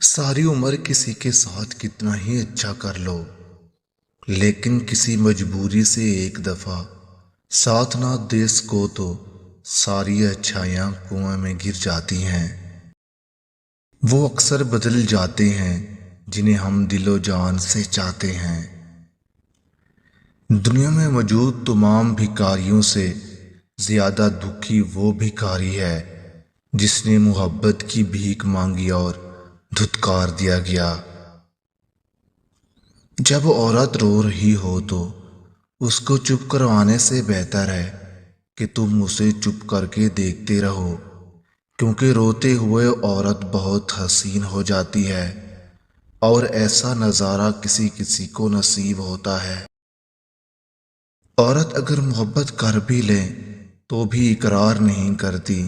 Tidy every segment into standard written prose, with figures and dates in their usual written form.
ساری عمر کسی کے ساتھ کتنا ہی اچھا کر لو، لیکن کسی مجبوری سے ایک دفعہ ساتھ نہ دے سکو تو ساری اچھائیاں کنویں میں گر جاتی ہیں۔ وہ اکثر بدل جاتے ہیں جنہیں ہم دل و جان سے چاہتے ہیں۔ دنیا میں موجود تمام بھکاریوں سے زیادہ دکھی وہ بھکاری ہے جس نے محبت کی بھیک مانگی اور دھتکار دیا گیا۔ جب عورت رو رہی ہو تو اس کو چپ کروانے سے بہتر ہے کہ تم اسے چپ کر کے دیکھتے رہو، کیونکہ روتے ہوئے عورت بہت حسین ہو جاتی ہے اور ایسا نظارہ کسی کسی کو نصیب ہوتا ہے۔ عورت اگر محبت کر بھی لے تو بھی اقرار نہیں کرتی۔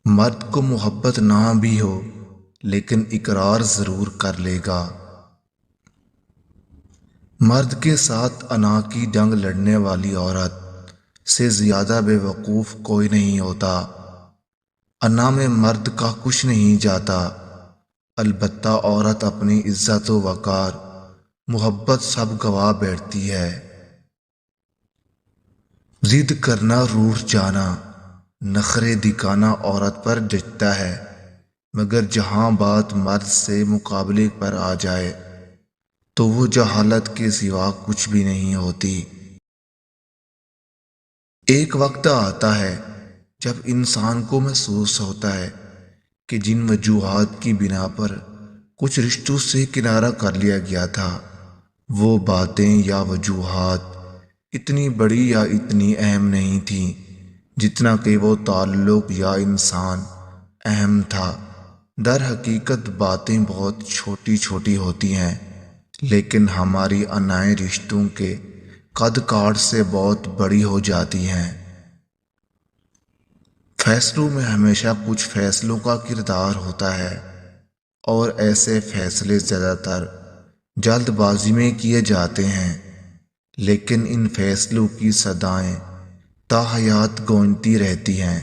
مرد کو محبت نہ بھی ہو لیکن اقرار ضرور کر لے گا۔ مرد کے ساتھ انا کی جنگ لڑنے والی عورت سے زیادہ بے وقوف کوئی نہیں ہوتا۔ انا میں مرد کا کچھ نہیں جاتا، البتہ عورت اپنی عزت و وقار، محبت سب گوا بیٹھتی ہے۔ ضد کرنا، روٹھ جانا، نخرے دکھانا عورت پر جچتا ہے، مگر جہاں بات مرد سے مقابلے پر آ جائے تو وہ جہالت کے سوا کچھ بھی نہیں ہوتی۔ ایک وقت آتا ہے جب انسان کو محسوس ہوتا ہے کہ جن وجوہات کی بنا پر کچھ رشتوں سے کنارہ کر لیا گیا تھا، وہ باتیں یا وجوہات اتنی بڑی یا اتنی اہم نہیں تھیں جتنا کہ وہ تعلق یا انسان اہم تھا۔ در حقیقت باتیں بہت چھوٹی چھوٹی ہوتی ہیں، لیکن ہماری انائیں رشتوں کے قد کاٹ سے بہت بڑی ہو جاتی ہیں۔ فیصلوں میں ہمیشہ کچھ فیصلوں کا کردار ہوتا ہے، اور ایسے فیصلے زیادہ تر جلد بازی میں کیے جاتے ہیں، لیکن ان فیصلوں کی صدائیں تا حیات گونجتی رہتی ہیں۔